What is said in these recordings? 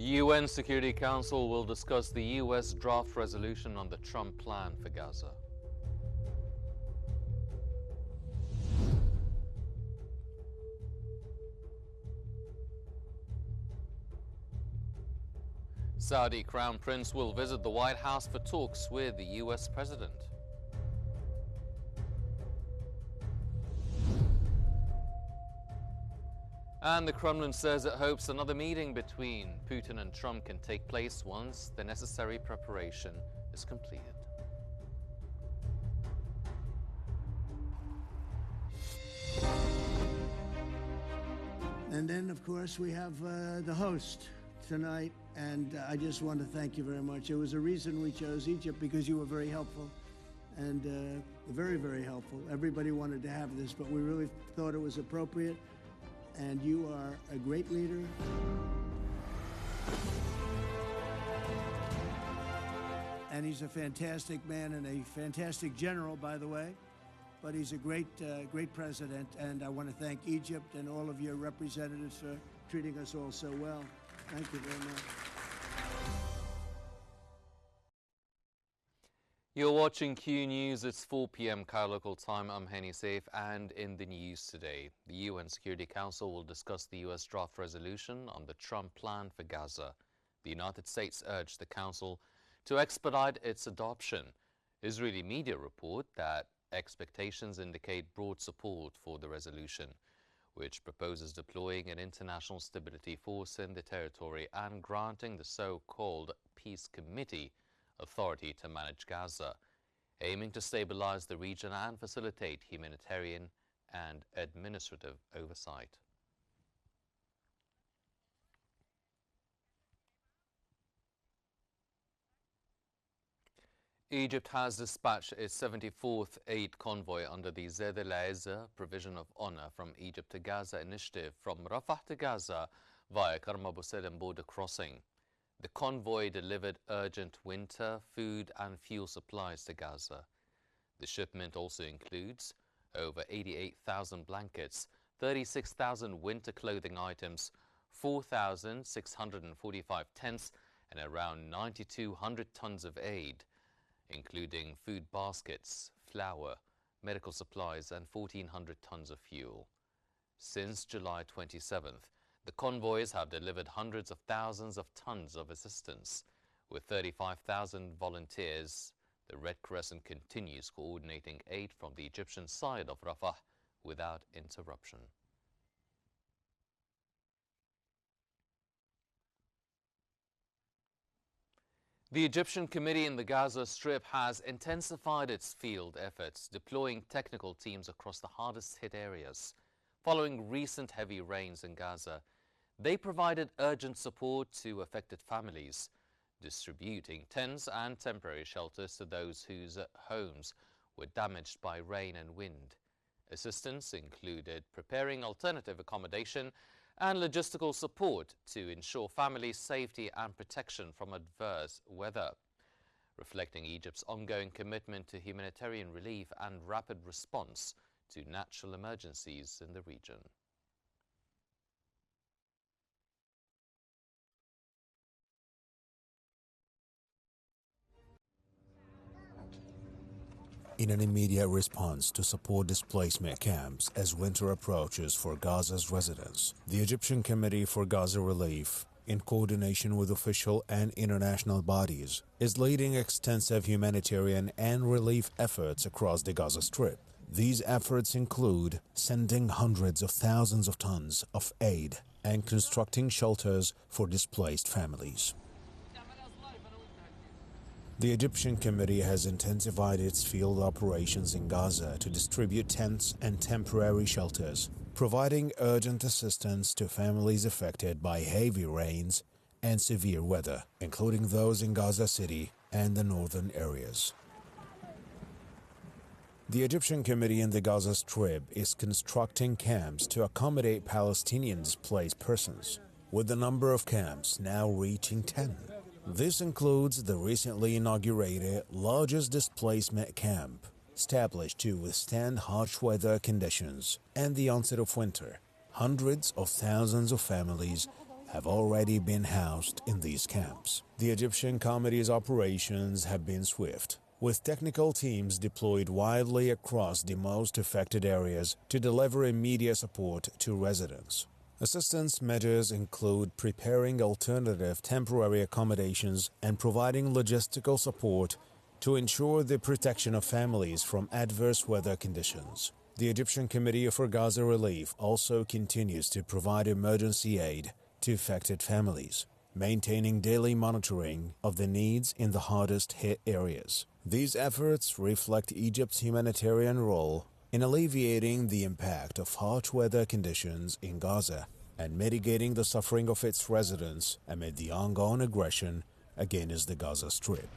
UN Security Council will discuss the US draft resolution on the Trump plan for Gaza. Saudi Crown Prince will visit the White House for talks with the US President. And the Kremlin says it hopes another meeting between Putin and Trump can take place once the necessary preparation is completed. And then, of course, we have the host tonight, and I just want to thank you very much. It was a reason we chose Egypt, because you were very helpful, and very, very helpful. Everybody wanted to have this, but we really thought it was appropriate. And you are a great leader. And he's a fantastic man and a fantastic general, by the way. But he's a great president. And I want to thank Egypt and all of your representatives for treating us all so well. Thank you very much. You're watching Q News. It's 4 p.m. Cairo local time. I'm Henny Saif, and in the news today, the UN Security Council will discuss the US draft resolution on the Trump plan for Gaza. The United States urged the Council to expedite its adoption. Israeli media report that expectations indicate broad support for the resolution, which proposes deploying an international stability force in the territory and granting the so-called Peace Committee authority to manage Gaza, aiming to stabilize the region and facilitate humanitarian and administrative oversight. Egypt has dispatched its 74th aid convoy under the Zed el-Izza Provision of Honor from Egypt to Gaza initiative from Rafah to Gaza via Karm Abu Salim border crossing. The convoy delivered urgent winter, food and fuel supplies to Gaza. The shipment also includes over 88,000 blankets, 36,000 winter clothing items, 4,645 tents and around 9,200 tons of aid, including food baskets, flour, medical supplies and 1,400 tons of fuel. Since July 27th, the convoys have delivered hundreds of thousands of tons of assistance. With 35,000 volunteers, the Red Crescent continues coordinating aid from the Egyptian side of Rafah without interruption. The Egyptian Committee in the Gaza Strip has intensified its field efforts, deploying technical teams across the hardest hit areas. Following recent heavy rains in Gaza, they provided urgent support to affected families, distributing tents and temporary shelters to those whose homes were damaged by rain and wind. Assistance included preparing alternative accommodation and logistical support to ensure families' safety and protection from adverse weather, reflecting Egypt's ongoing commitment to humanitarian relief and rapid response to natural emergencies in the region. In an immediate response to support displacement camps as winter approaches for Gaza's residents, the Egyptian Committee for Gaza Relief, in coordination with official and international bodies, is leading extensive humanitarian and relief efforts across the Gaza Strip. These efforts include sending hundreds of thousands of tons of aid and constructing shelters for displaced families. The Egyptian Committee has intensified its field operations in Gaza to distribute tents and temporary shelters, providing urgent assistance to families affected by heavy rains and severe weather, including those in Gaza City and the northern areas. The Egyptian Committee in the Gaza Strip is constructing camps to accommodate Palestinian displaced persons, with the number of camps now reaching 10. This includes the recently inaugurated largest displacement camp, established to withstand harsh weather conditions and the onset of winter. Hundreds of thousands of families have already been housed in these camps. The Egyptian committee's operations have been swift, with technical teams deployed widely across the most affected areas to deliver immediate support to residents. Assistance measures include preparing alternative temporary accommodations and providing logistical support to ensure the protection of families from adverse weather conditions. The Egyptian Committee for Gaza Relief also continues to provide emergency aid to affected families, maintaining daily monitoring of the needs in the hardest hit areas. These efforts reflect Egypt's humanitarian role in alleviating the impact of harsh weather conditions in Gaza and mitigating the suffering of its residents amid the ongoing aggression against the Gaza Strip.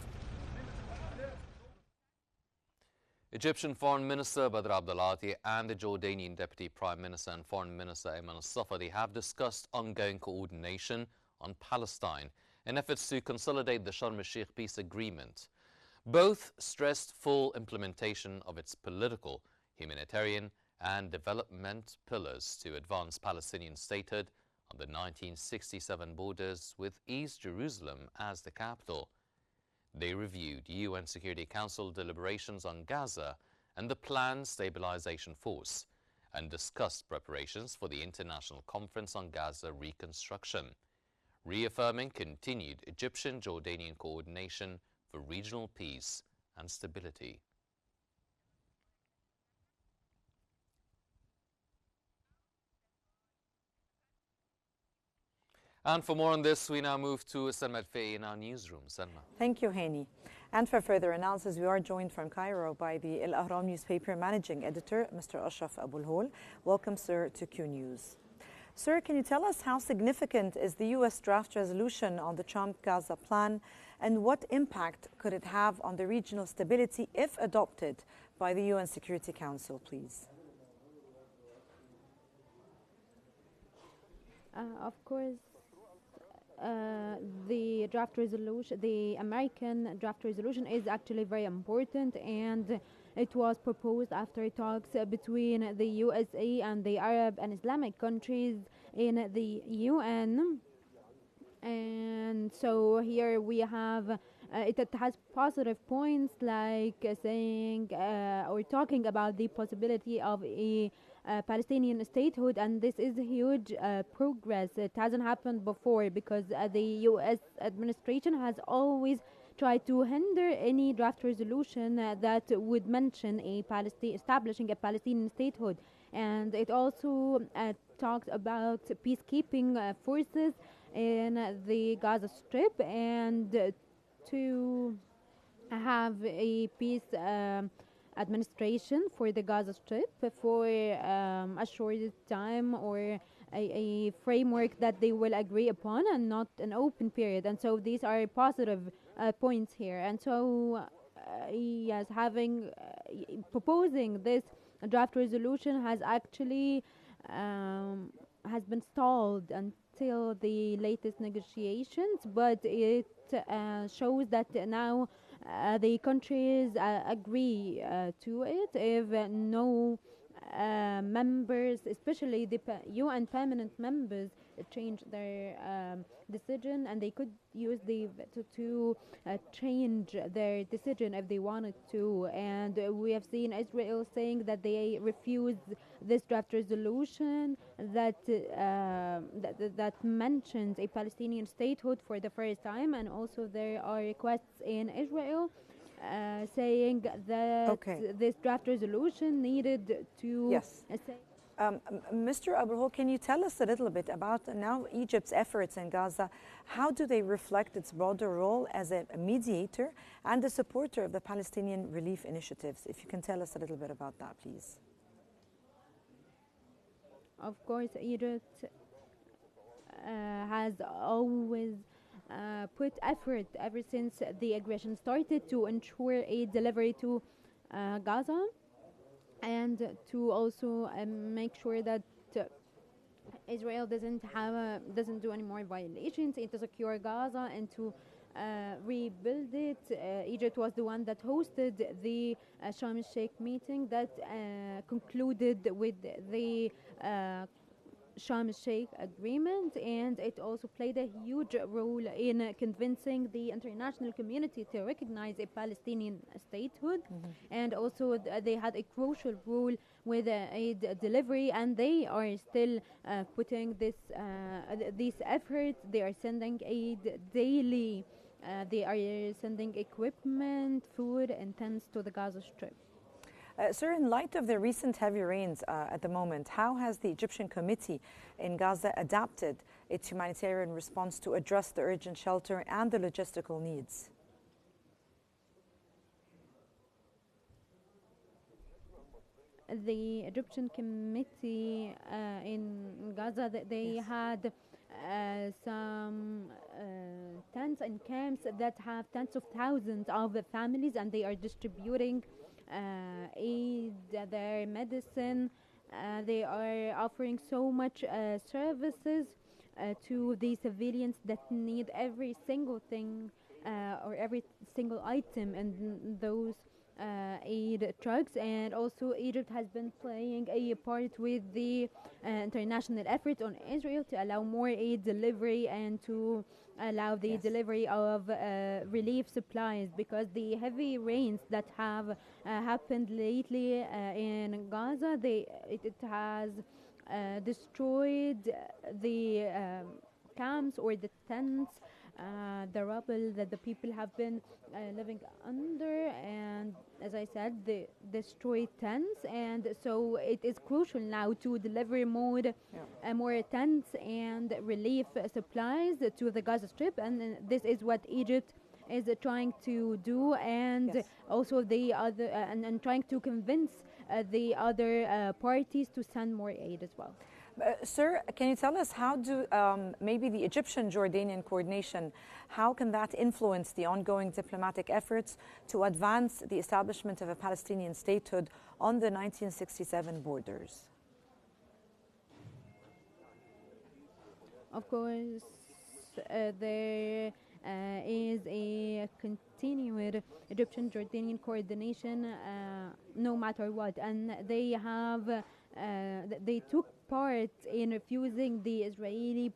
Egyptian Foreign Minister Badr Abdulati and the Jordanian Deputy Prime Minister and Foreign Minister Ayman al-Safadi have discussed ongoing coordination on Palestine in efforts to consolidate the Sharm el-Sheikh peace agreement. Both stressed full implementation of its political, humanitarian and development pillars to advance Palestinian statehood on the 1967 borders with East Jerusalem as the capital. They reviewed UN Security Council deliberations on Gaza and the planned stabilization force and discussed preparations for the International Conference on Gaza Reconstruction, reaffirming continued Egyptian-Jordanian coordination for regional peace and stability. And for more on this, we now move to Salma Al-Fei in our newsroom. Salma. Thank you, Hani. And for further analysis, we are joined from Cairo by the Al Ahram newspaper managing editor, Mr. Ashraf Abulhol. Welcome, sir, to Qnews. Sir, can you tell us how significant is the U.S. draft resolution on the Trump-Gaza plan, and what impact could it have on the regional stability if adopted by the UN Security Council, please? Of course, the draft resolution, the American draft resolution, is actually very important, and it was proposed after talks between the USA and the Arab and Islamic countries in the UN. And so here we have it has positive points like saying or talking about the possibility of a Palestinian statehood, and this is huge progress. It hasn't happened before because the U.S. administration has always tried to hinder any draft resolution that would mention establishing a Palestinian statehood. And it also talks about peacekeeping forces in the Gaza Strip and to have a peace administration for the Gaza Strip for a short time, or a framework that they will agree upon, and not an open period. And so these are positive points here. And so yes, proposing this draft resolution has actually has been stalled until the latest negotiations, but it shows that now the countries agree to it. If no members, especially the UN permanent members, change their decision, and they could use the veto to change their decision if they wanted to. And we have seen Israel saying that they refuse this draft resolution that that mentions a Palestinian statehood for the first time, and also there are requests in Israel saying that this draft resolution needed to say. Mr. Abulhol, can you tell us a little bit about now Egypt's efforts in Gaza? How do they reflect its broader role as a mediator and a supporter of the Palestinian relief initiatives? If you can tell us a little bit about that, please. Of course, Egypt has always put effort ever since the aggression started to ensure aid delivery to Gaza, and to also make sure that Israel doesn't do any more violations, and to secure Gaza and to rebuild it. Egypt was the one that hosted the Sharm el-Sheikh meeting that concluded with the Sharm el-Sheikh agreement, and it also played a huge role in convincing the international community to recognize a Palestinian statehood. And also they had a crucial role with aid delivery, and they are still putting these efforts. They are sending aid daily. They are sending equipment, food, and tents to the Gaza Strip. Sir, in light of the recent heavy rains at the moment, how has the Egyptian committee in Gaza adapted its humanitarian response to address the urgent shelter and the logistical needs? The Egyptian committee in Gaza, they had some tents and camps that have tens of thousands of families, and they are distributing aid, their medicine. They are offering so much services to the civilians that need every single thing or every single item in those aid trucks. And also Egypt has been playing a part with the international effort on Israel to allow more aid delivery and to allow the delivery of relief supplies, because the heavy rains that have happened lately in Gaza, it has destroyed the camps or the tents, the rubble that the people have been living under, and as I said, the destroyed tents. And so it is crucial now to deliver more tents and relief supplies to the Gaza Strip, and this is what Egypt is trying to do, and also the other and trying to convince the other parties to send more aid as well. Sir, can you tell us how do maybe the Egyptian-Jordanian coordination, how can that influence the ongoing diplomatic efforts to advance the establishment of a Palestinian statehood on the 1967 borders? Of course, there is a continued Egyptian-Jordanian coordination no matter what, and they have they took part in refusing the Israeli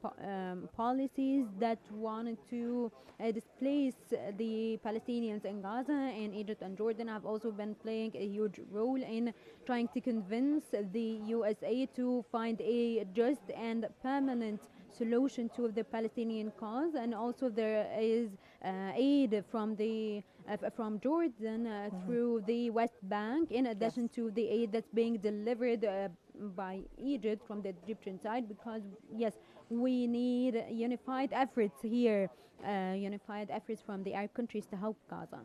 policies that wanted to displace the Palestinians in Gaza, and Egypt and Jordan have also been playing a huge role in trying to convince the USA to find a just and permanent solution to the Palestinian cause. And also there is aid from Jordan through the West Bank, in addition to the aid that's being delivered by Egypt from the Egyptian side, because yes, we need unified efforts here, unified efforts from the Arab countries to help Gaza.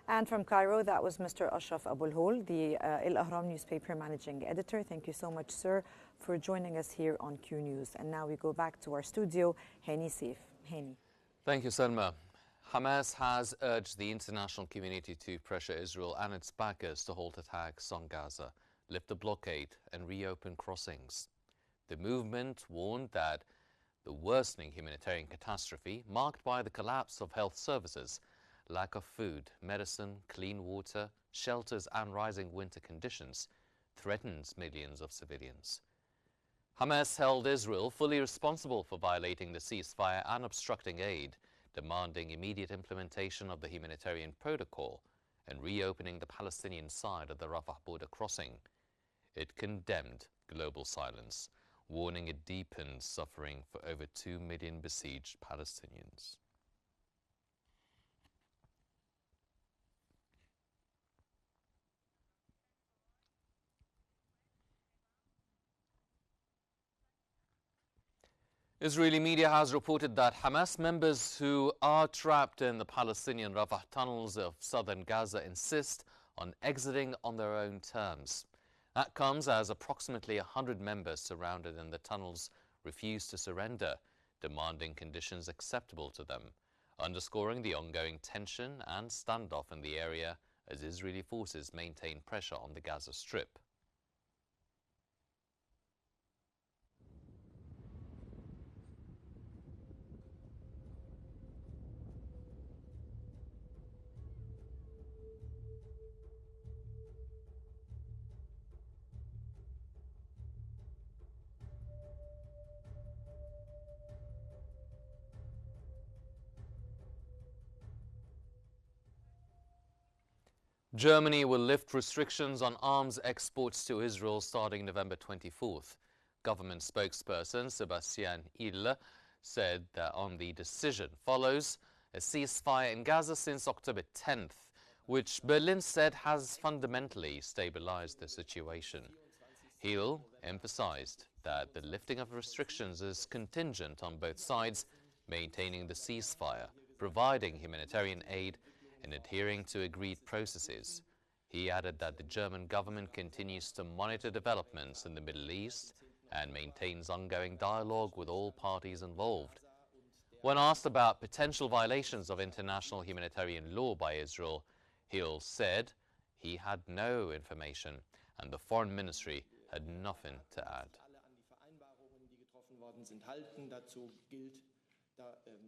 And from Cairo, that was Mr. Ashraf Abul Hol, the El Ahram newspaper managing editor. Thank you so much, sir, for joining us here on Q News. And now we go back to our studio, Hani Saif. Hani. Thank you, Salma. Hamas has urged the international community to pressure Israel and its backers to halt attacks on Gaza, lift the blockade, and reopen crossings. The movement warned that the worsening humanitarian catastrophe, marked by the collapse of health services, lack of food, medicine, clean water, shelters, and rising winter conditions, threatens millions of civilians. Hamas held Israel fully responsible for violating the ceasefire and obstructing aid, demanding immediate implementation of the humanitarian protocol and reopening the Palestinian side of the Rafah border crossing. It condemned global silence, warning it deepens suffering for over 2 million besieged Palestinians. Israeli media has reported that Hamas members who are trapped in the Palestinian Rafah tunnels of southern Gaza insist on exiting on their own terms. That comes as approximately 100 members surrounded in the tunnels refuse to surrender, demanding conditions acceptable to them, underscoring the ongoing tension and standoff in the area as Israeli forces maintain pressure on the Gaza Strip. Germany will lift restrictions on arms exports to Israel starting November 24th. Government spokesperson Sebastian Ille said that on the decision follows a ceasefire in Gaza since October 10th, which Berlin said has fundamentally stabilized the situation. Hill emphasized that the lifting of restrictions is contingent on both sides maintaining the ceasefire, providing humanitarian aid, and adhering to agreed processes. He added that the German government continues to monitor developments in the Middle East and maintains ongoing dialogue with all parties involved. When asked about potential violations of international humanitarian law by Israel, Hill said he had no information and the Foreign Ministry had nothing to add.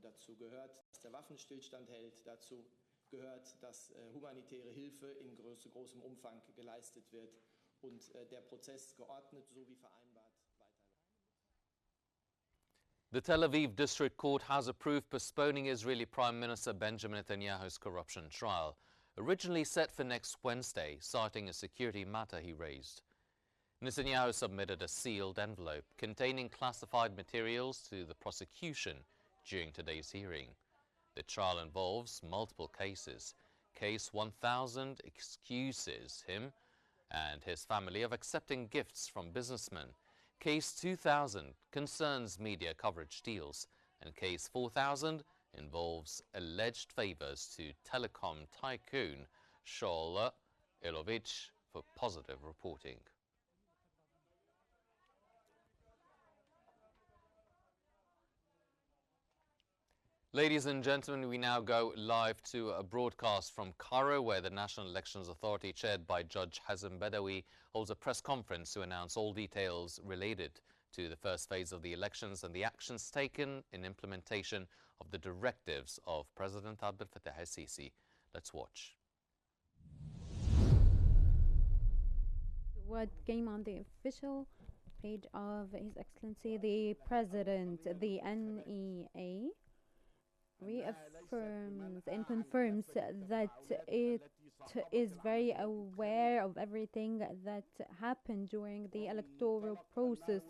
Dazu gehört, dass der Waffenstillstand hält. Dazu gehört, dass humanitäre Hilfe in großem Umfang geleistet wird und der Prozess geordnet sowie vereinbart weiterläuft. The Tel Aviv District Court has approved postponing Israeli Prime Minister Benjamin Netanyahu's corruption trial, originally set for next Wednesday, citing a security matter he raised. Netanyahu submitted a sealed envelope containing classified materials to the prosecution during today's hearing. The trial involves multiple cases. Case 1000 excuses him and his family of accepting gifts from businessmen. Case 2000 concerns media coverage deals, and Case 4000 involves alleged favors to telecom tycoon Shaul Ilovich for positive reporting. Ladies and gentlemen, we now go live to a broadcast from Cairo, where the National Elections Authority, chaired by Judge Hazem Badawi, holds a press conference to announce all details related to the first phase of the elections and the actions taken in implementation of the directives of President Abdel Fattah el-Sisi. Let's watch. What came on the official page of His Excellency the President, the NEA, reaffirms and confirms that it is very aware of everything that happened during the electoral process,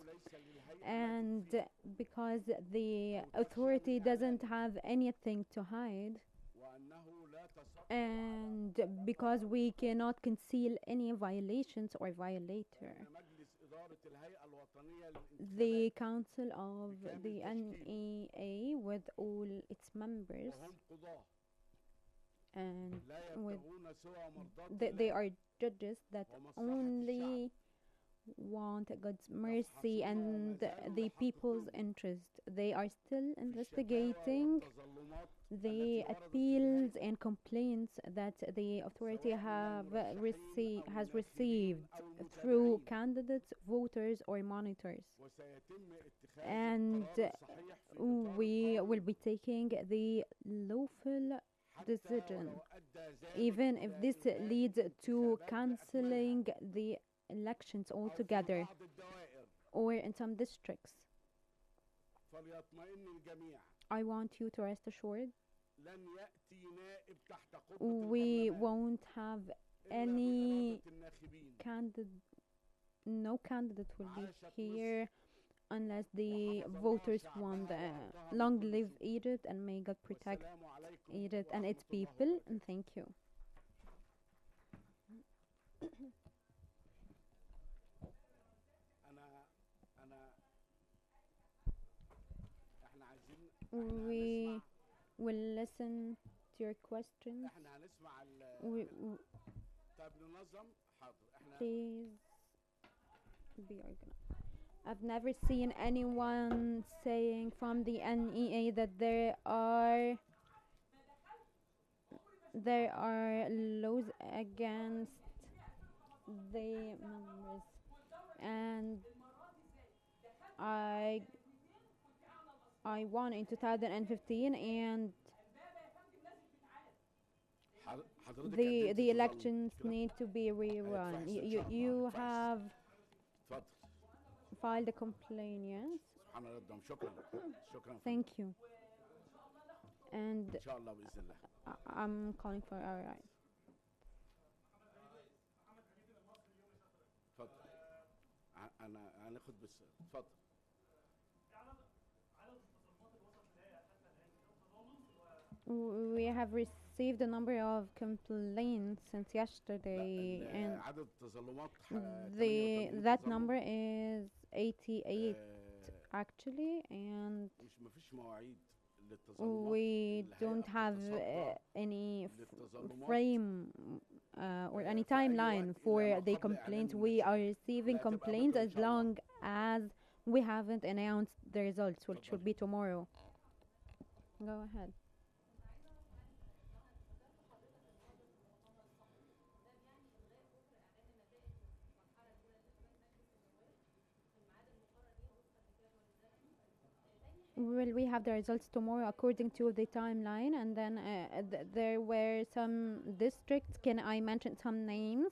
and because the authority doesn't have anything to hide, and because we cannot conceal any violations or violator, the Council of the NEA, with all its members, and they are judges that only want God's mercy and the people's interest. They are still investigating the appeals and complaints that the authority has received through candidates, voters, or monitors. And we will be taking the lawful decision, even if this leads to cancelling the elections altogether or in some districts. I want you to rest assured we won't have any no candidate will be here unless the voters want. Long live Egypt, and may God protect Egypt and its people, and thank you. We will listen to your questions. Please be organized. I've never seen anyone saying from the NEA that there are laws against the members, and I won in 2015, and the elections need to be rerun. You have filed a complaint, yes? Thank you. And I'm calling for our right. We have received a number of complaints since yesterday, and that number is 88 actually, and we don't have any frame or any timeline for the complaints. We are receiving complaints as long as we haven't announced the results, which will be tomorrow. Go ahead. Well, we have the results tomorrow according to the timeline, and then there were some districts. Can I mention some names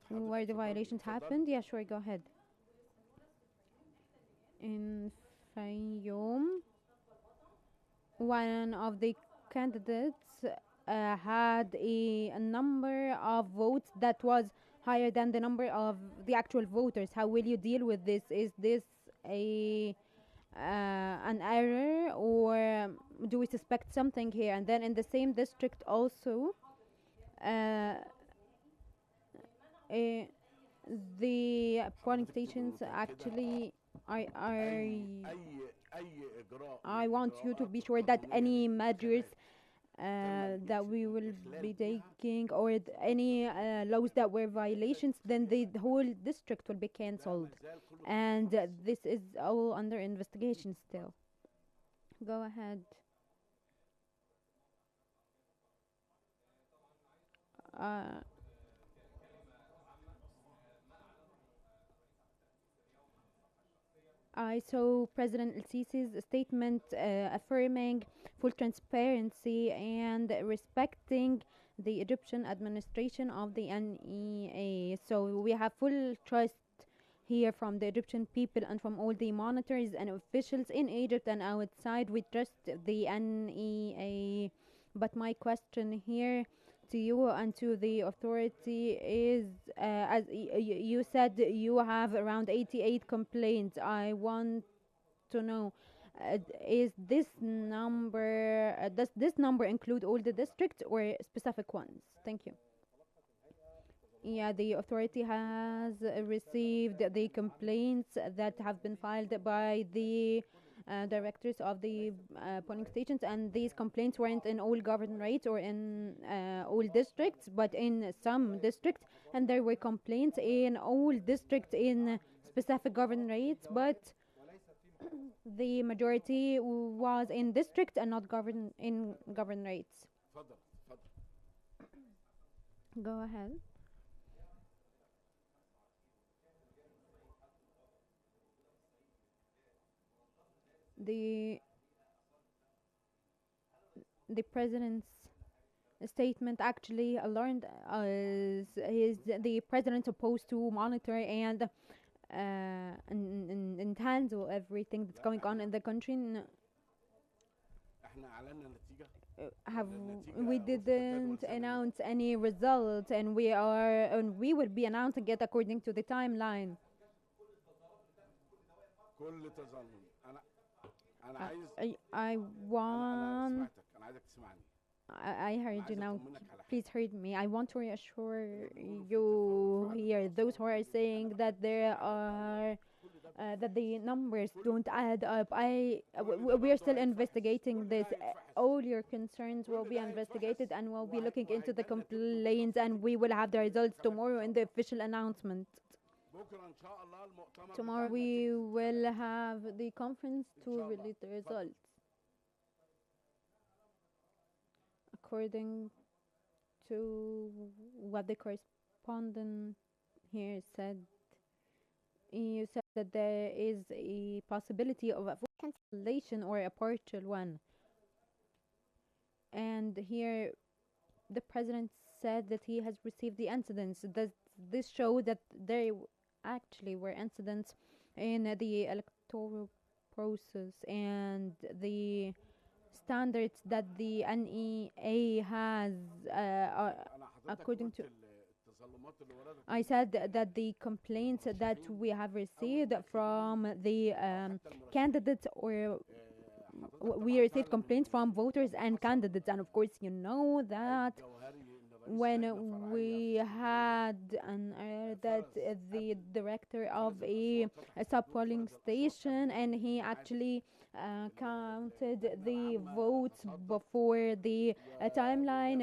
where the violations happened? Yeah, sure, go ahead. In Fayoum, one of the candidates had a number of votes that was higher than the number of the actual voters. How will you deal with this? Is this an error, or do we suspect something here? And then in the same district also, the polling stations actually I want you to be sure that any measures that we will be taking, or any laws that were violations, then the whole district will be cancelled, and this is all under investigation still. Go ahead. I saw President El-Sisi's statement affirming full transparency and respecting the Egyptian administration of the NEA. So we have full trust here from the Egyptian people and from all the monitors and officials in Egypt and outside. We trust the NEA. But my question here to you and to the authority is, as you said, you have around 88 complaints. I want to know, is this number, does this number include all the districts or specific ones? Thank you. Yeah, the authority has received the complaints that have been filed by the directors of the polling stations, and these complaints weren't in all governorates or in all districts, but in some districts, and there were complaints in all districts in specific governorates, but the majority was in districts and not in governorates. Go ahead. The president's statement actually alarmed us. Is the president supposed to monitor and handle everything that's going on in the country? We didn't announce any results, and we will be announcing it according to the timeline. I heard you now. Please heard me. I want to reassure you here, those who are saying that there are that the numbers don't add up. We are still investigating this. All your concerns will be investigated, and we'll be looking into the complaints, and we will have the results tomorrow in the official announcement. Tomorrow we will have the conference to release the results. According to what the correspondent here said, you said that there is a possibility of a full cancellation or a partial one. And here the president said that he has received the incidents. Does this show that there actually were incidents in the electoral process and the standards that the NEA has according to I said that the complaints that we have received from the candidates, or we received complaints from voters and candidates, and of course you know that when we had that the director of a sub-polling station, and he actually counted the votes before the timeline,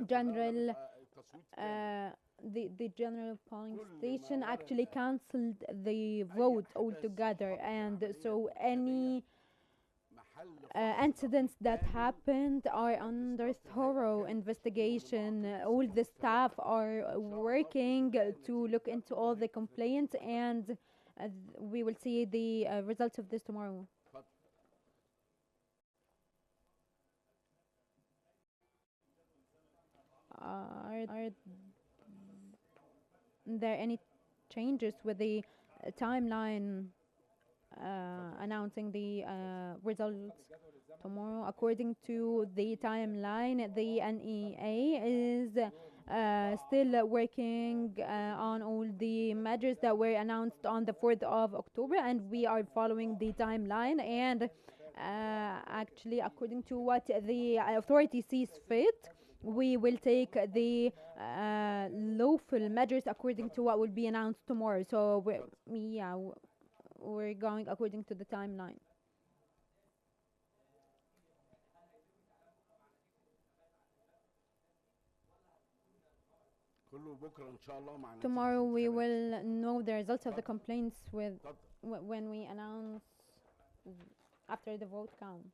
general the general polling station actually cancelled the votes altogether, and so any incidents that happened are under thorough investigation. All the staff are working to look into all the complaints, and we will see the results of this tomorrow. Are there any changes with the timeline announcing the results tomorrow? According to the timeline, the NEA is still working on all the measures that were announced on the 4th of October, and we are following the timeline, and actually according to what the authority sees fit, we will take the lawful measures according to what will be announced tomorrow. So we're going according to the timeline. Tomorrow we will know the results of the complaints when we announce after the vote count.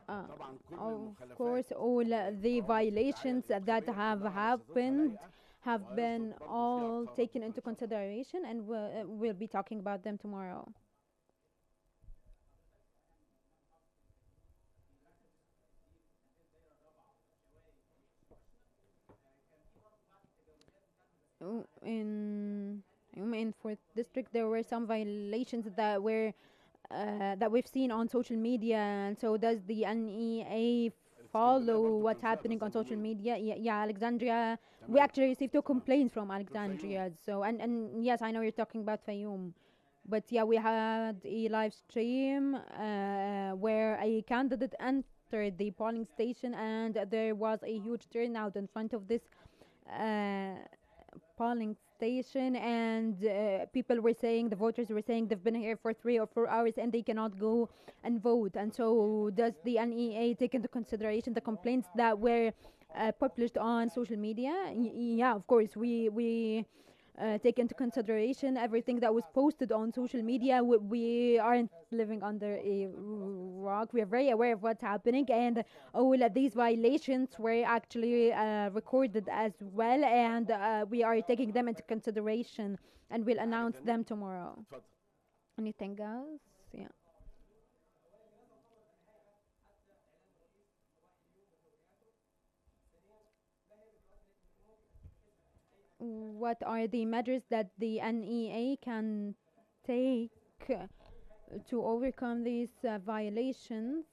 Of course, all the violations that have happened have been all taken into consideration, and we'll be talking about them tomorrow. In 4th district, there were some violations that were that we've seen on social media, and so does the NEA follow what's happening on social media? Yeah, Alexandria. We actually received 2 complaints from Alexandria. So and yes, I know you're talking about Fayoum, but yeah, we had a live stream where a candidate entered the polling station, and there was a huge turnout in front of this polling station, and people were saying, the voters were saying, they've been here for 3 or 4 hours and they cannot go and vote. And so does the NEA take into consideration the complaints that were published on social media? Yeah, of course, we take into consideration everything that was posted on social media. We aren't living under a rock. We are very aware of what's happening, and all of these violations were actually recorded as well, and we are taking them into consideration, and we'll announce them tomorrow. Anything else? Yeah. What are the measures that the NEA can take to overcome these violations?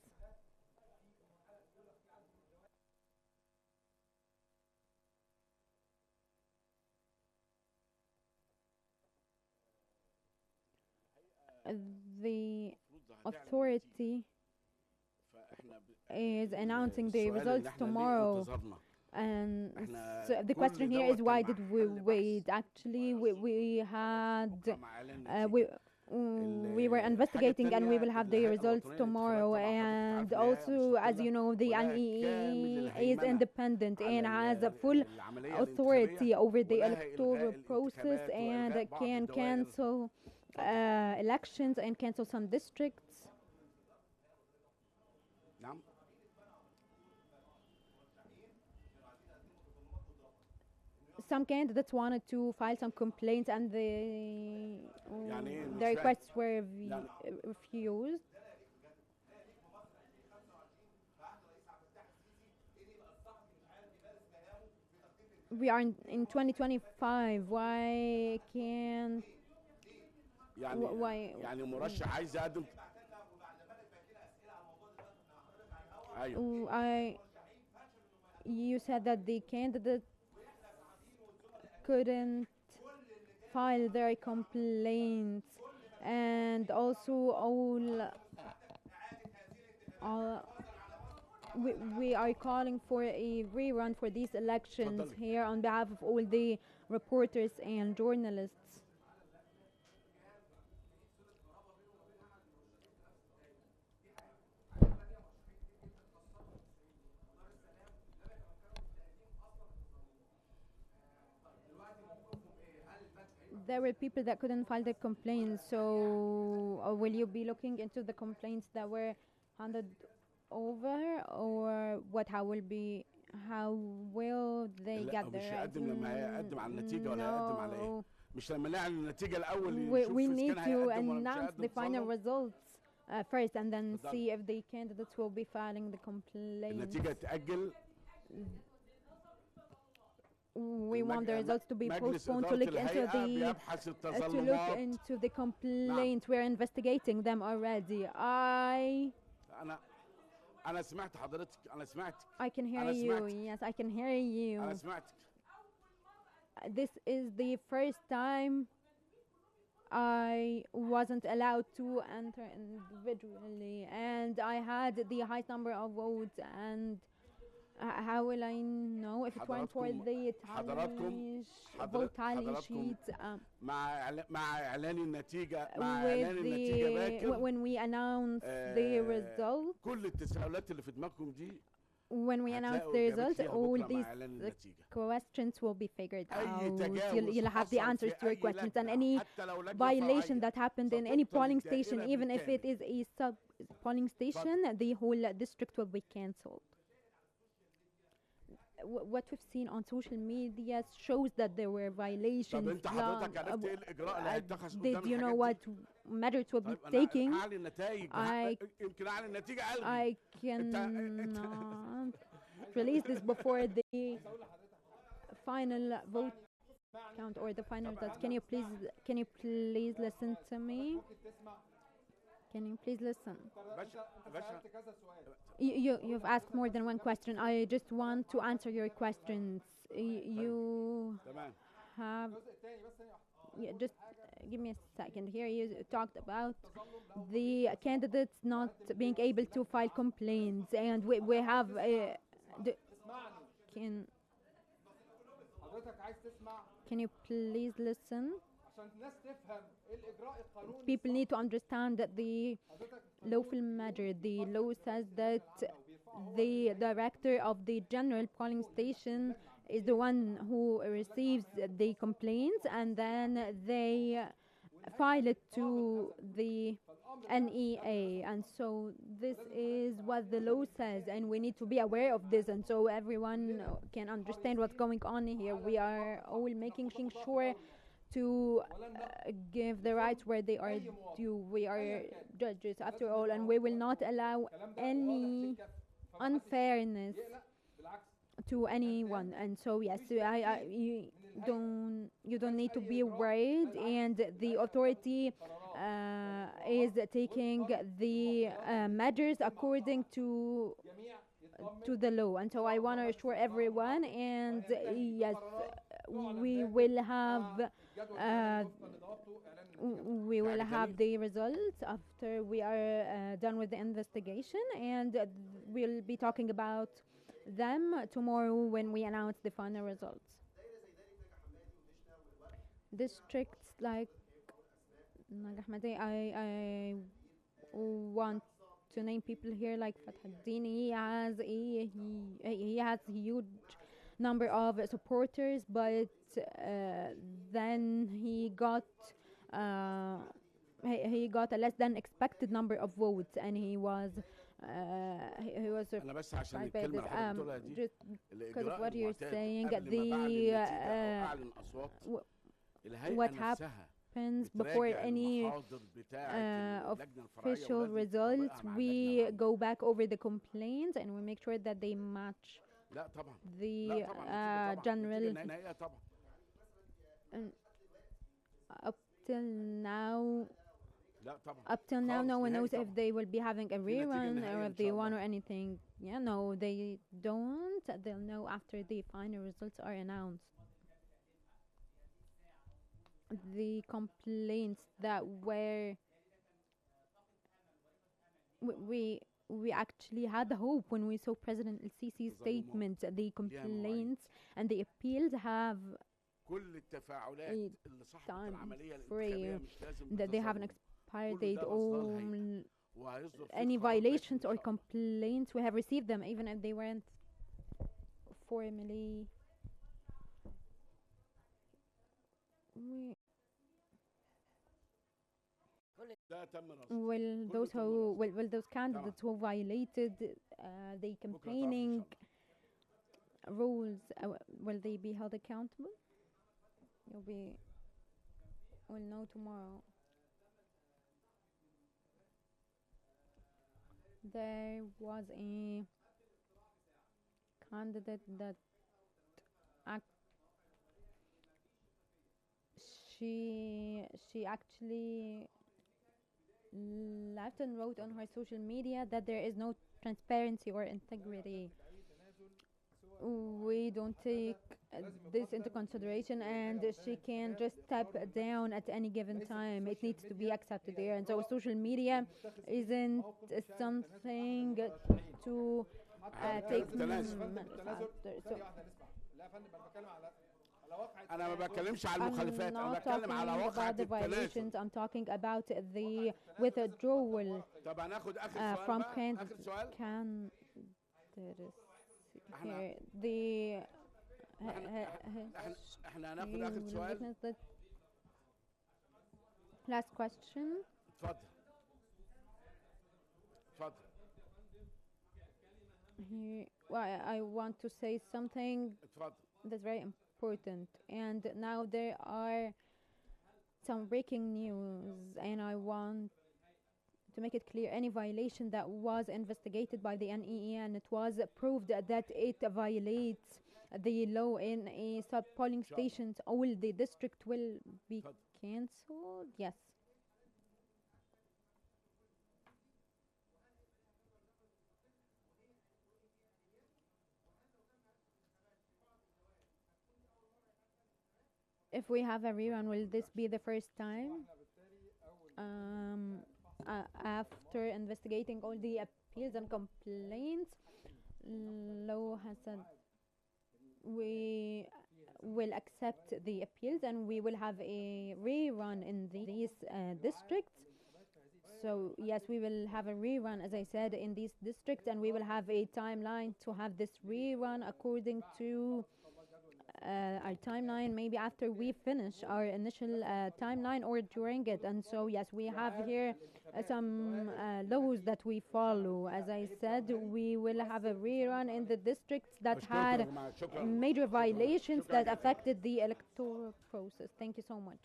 The authority is announcing the results tomorrow. And so the question here is, why did we wait? Actually, we had we were investigating, and we will have the results tomorrow. And also, as you know, the NEA is independent and has a full authority over the electoral process, and can cancel elections and cancel some districts. Some candidates wanted to file some complaints, and the requests were refused. We are in 2025. Why can't يعني مرشح عايز يقدم. ايوه. You said that the candidate couldn't file their complaints, and also we are calling for a rerun for these elections here on behalf of all the reporters and journalists. There were people that couldn't file their complaints, so will you be looking into the complaints that were handed over, or what? How will they get مش there? هيقدم لما هيقدم على النتيجة ولا هيقدم على ايه؟ مش لما نعلن النتيجة الأول We نشوف need إذا كان to هيقدم ولا مش announce هيقدم the final تصرف. results first, and then see if the candidates will be filing the complaints. النتيجة تأجل. We want the results to be postponed to look into the complaints. We're investigating them already. أنا سمعت حضرتك. أنا سمعت. I can hear you. Yes, I can hear you. أنا سمعتك. This is the first time I wasn't allowed to enter individually, and I had the highest number of votes, and how will I know if it weren't for the vote tally sheet? مع إعلان النتيجة باكر. When we announce the results, كل التساؤلات اللي في دماغكم دي. When we announce the results, all these questions will be figured out. You'll have the answers to your questions, and any violation that happened in any polling station, even if it is a sub-polling station, the whole district will be cancelled. What we've seen on social media shows that there were violations. Did you know what measures will be taking? I cannot release this before the final vote count or the final results. Can you please listen to me? Can you please listen? You've asked more than one question. I just want to answer your questions. You have... just give me a second. Here you talked about the candidates not being able to file complaints, and we have... Can you please listen? People need to understand that the lawful measure, the law says that the director of the general polling station is the one who receives the complaints, and then they file it to the NEA, and so this is what the law says, and we need to be aware of this, and so everyone can understand what's going on here. We are all making sure to give the rights where they are due. We are judges after all, and we will not allow any unfairness to anyone. And so yes, you don't need to be worried, and the authority is taking the measures according to the law. And so I want to assure everyone, and yes, we will have the results after we are done with the investigation, and we'll be talking about them tomorrow when we announce the final results. Districts like Nagahmadi, I want to name people here like Fathaddin. He has huge number of supporters, but then he got a less than expected number of votes, and he was surprised by this. Just because of what you're saying, what happens before any official results, we go back over the complaints and we make sure that they match the general. Up till now, Up till now, خالص no one نهائي knows if طبعا. they will be having a نتيجة rerun نهائية or إن if they شاء won الله. or anything. Yeah, no, they don't. They'll know after the final results are announced. The complaints that were we actually had hope when we saw President El-Sisi's statements. The complaints and the appeals have كل التفاعلات a اللي صاحبة time العملية الانتخابية frame مش لازم that they have an بتظلم. expiry كل date ده رصدها or الهيئة. وهيصدر فيه any قرار رسمي إن violations or شاء الله. complaints. We have received them even if they weren't formally. ده تم رصد. Will those who will those candidates who violated the campaigning rules will they be held accountable? We'll know tomorrow. There was a candidate that she actually left and wrote on her social media that there is no transparency or integrity. We don't take this into consideration, and she can just step down at any given time. It needs to be accepted there, and so social media isn't something to take so أنا ما بتكلمش على I'm المخالفات، أنا not بتكلم على talking واقعة about the التنازل. violations. I'm talking about the withdrawal طب هناخد آخر سؤال from بقى. آخر سؤال. here the احنا هناخد آخر سؤال. last question. اتفضل. اتفضل. Here, well, I want to say something اتفضل. that's very important, and now there are some breaking news, and I want to make it clear any violation that was investigated by the NEE and it was proved that it violates the law in a sub-polling stations, all the district will be cancelled. Yes. If we have a rerun, will this be the first time? After investigating all the appeals and complaints, law has said we will accept the appeals and we will have a rerun in these districts. So yes, we will have a rerun, as I said, in these districts, and we will have a timeline to have this rerun according to our timeline, maybe after we finish our initial timeline or during it. And so yes, we have here some laws that we follow. As I said, we will have a rerun in the districts that had major violations that affected the electoral process. Thank you so much.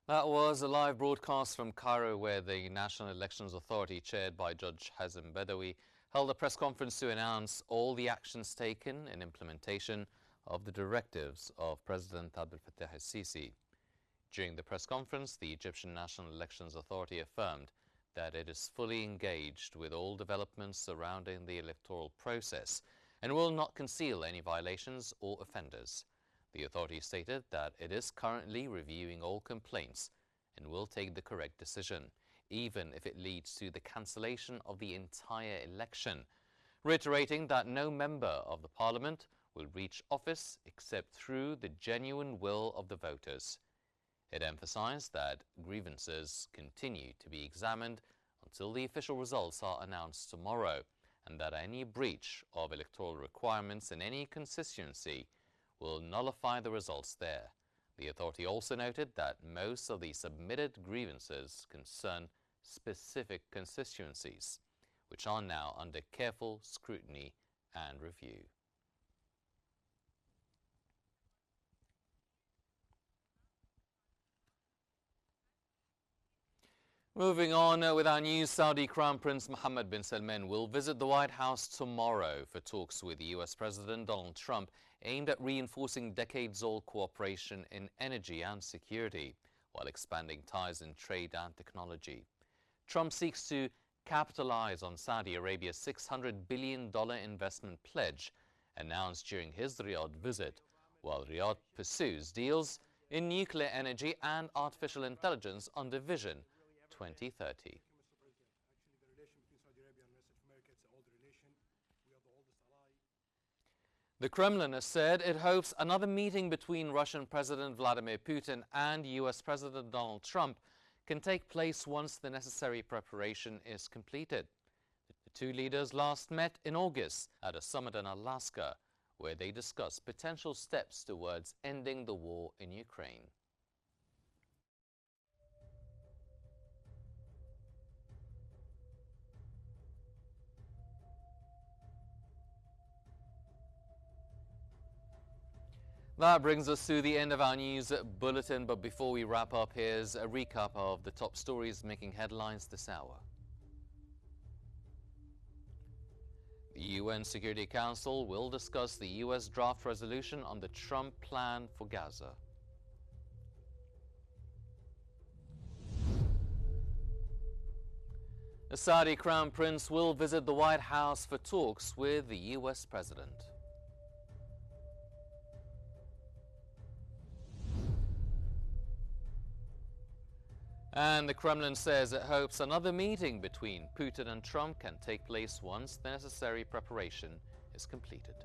That was a live broadcast from Cairo, where the National Elections Authority, chaired by Judge Hazem Badawi, held a press conference to announce all the actions taken in implementation of the directives of President Abdel Fattah el-Sisi. During the press conference, the Egyptian National Elections Authority affirmed that it is fully engaged with all developments surrounding the electoral process and will not conceal any violations or offenders. The authority stated that it is currently reviewing all complaints and will take the correct decision, even if it leads to the cancellation of the entire election, reiterating that no member of the parliament will reach office except through the genuine will of the voters. It emphasized that grievances continue to be examined until the official results are announced tomorrow, and that any breach of electoral requirements in any constituency will nullify the results there. The authority also noted that most of the submitted grievances concern specific constituencies, which are now under careful scrutiny and review. Moving on with our news, Saudi Crown Prince Mohammed bin Salman will visit the White House tomorrow for talks with US President Donald Trump aimed at reinforcing decades-old cooperation in energy and security, while expanding ties in trade and technology. Trump seeks to capitalize on Saudi Arabia's $600 billion investment pledge announced during his Riyadh visit, while Riyadh pursues deals in nuclear energy and artificial intelligence under Vision 2030. The Kremlin has said it hopes another meeting between Russian President Vladimir Putin and US President Donald Trump can take place once the necessary preparation is completed. The two leaders last met in August at a summit in Alaska, where they discussed potential steps towards ending the war in Ukraine. That brings us to the end of our news bulletin, but before we wrap up, here's a recap of the top stories making headlines this hour. The UN Security Council will discuss the US draft resolution on the Trump plan for Gaza. The Saudi Crown Prince will visit the White House for talks with the US President. And the Kremlin says it hopes another meeting between Putin and Trump can take place once the necessary preparation is completed.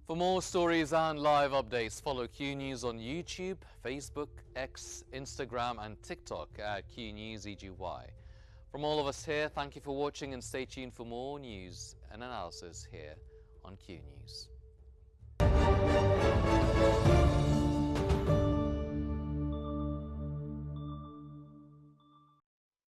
For more stories and live updates, follow Q News on YouTube, Facebook, X, Instagram and TikTok at QNewsEGY. From all of us here, thank you for watching and stay tuned for more news and analysis here on Q News.